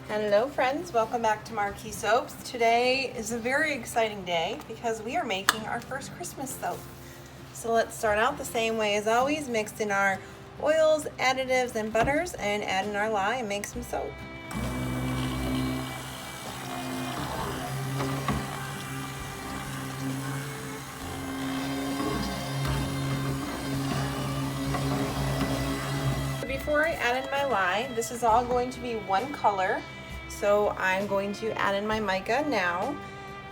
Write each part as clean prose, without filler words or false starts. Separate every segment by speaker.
Speaker 1: Hello friends, welcome back to Marquee Soaps. Today is a very exciting day because we are making our first Christmas soap. So let's start out the same way as always, mix in our oils, additives, and butters, and add in our lye and make some soap. Before I add in my lye, this is all going to be one color. So I'm going to add in my mica now.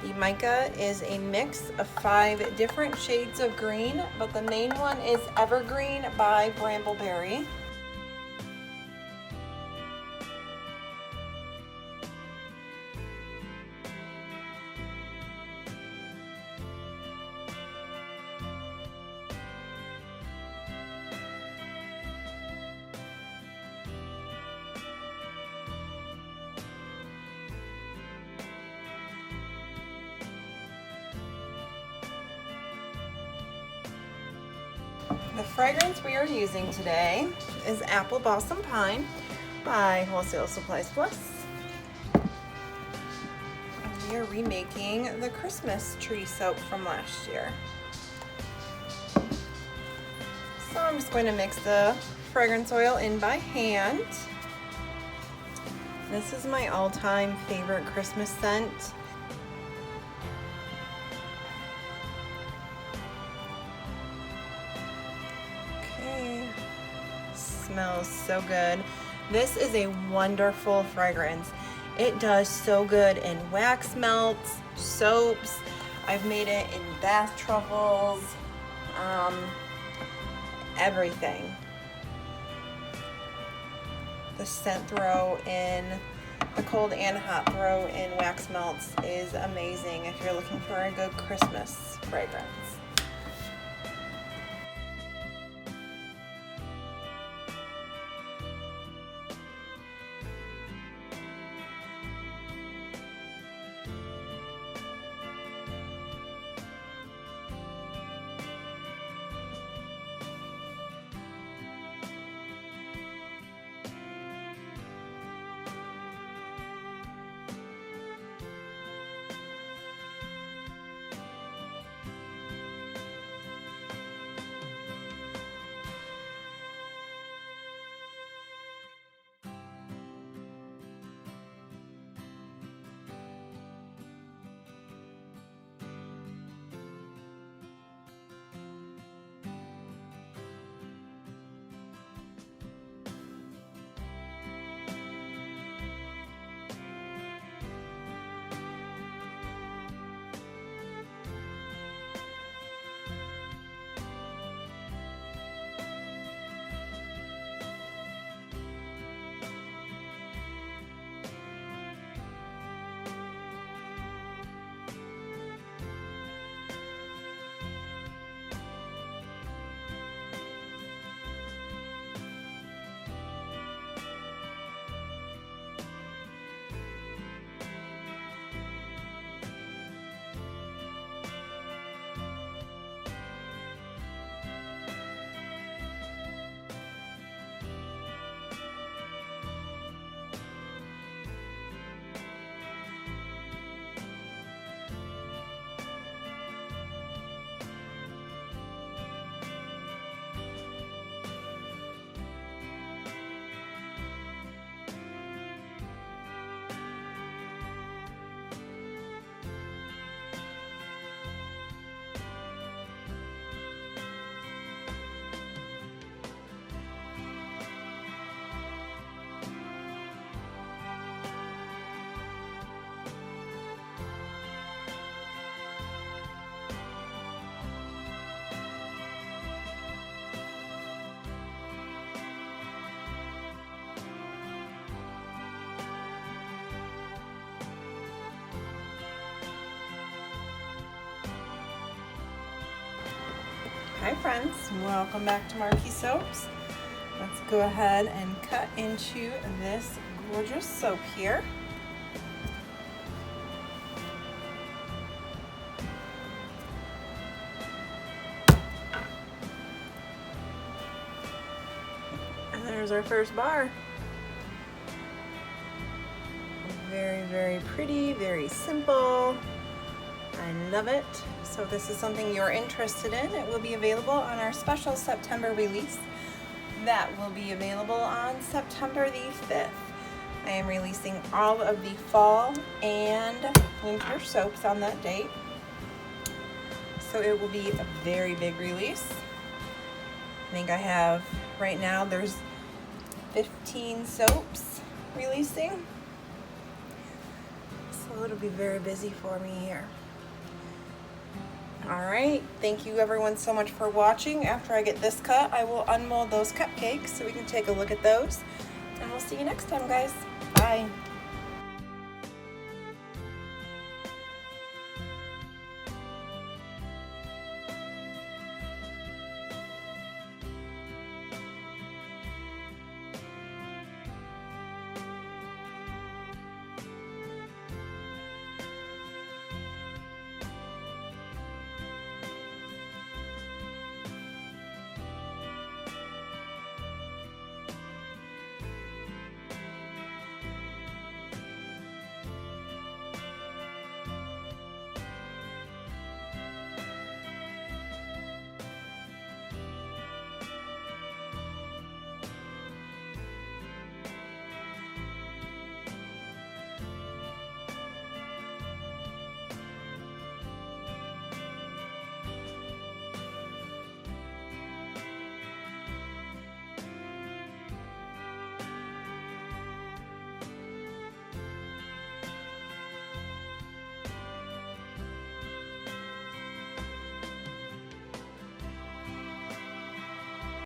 Speaker 1: The mica is a mix of 5 different shades of green, but the main one is Evergreen by Brambleberry. The fragrance we are using today is Apple Balsam Pine by Wholesale Supplies Plus. And we are remaking the Christmas tree soap from last year. So I'm just going to mix the fragrance oil in by hand. This is my all-time favorite Christmas scent. Smells so good. This is a wonderful fragrance. It does so good in wax melts, soaps. I've made it in bath truffles, everything. The scent throw in the cold and hot throw in wax melts is amazing if you're looking for a good Christmas fragrance. Hi friends, welcome back to Marquee Soaps. Let's go ahead and cut into this gorgeous soap here. And there's our first bar. very pretty, very simple. I love it. So this is something you're interested in. It will be available on our special September release. That will be available on September the 5th. I am releasing all of the fall and winter soaps on that date. So it will be a very big release. I think I have, right now there's 15 soaps releasing. So it'll be very busy for me here. All right, thank you everyone so much for watching. After I get this cut, I will unmold those cupcakes so we can take a look at those. And we'll see you next time, guys. Bye.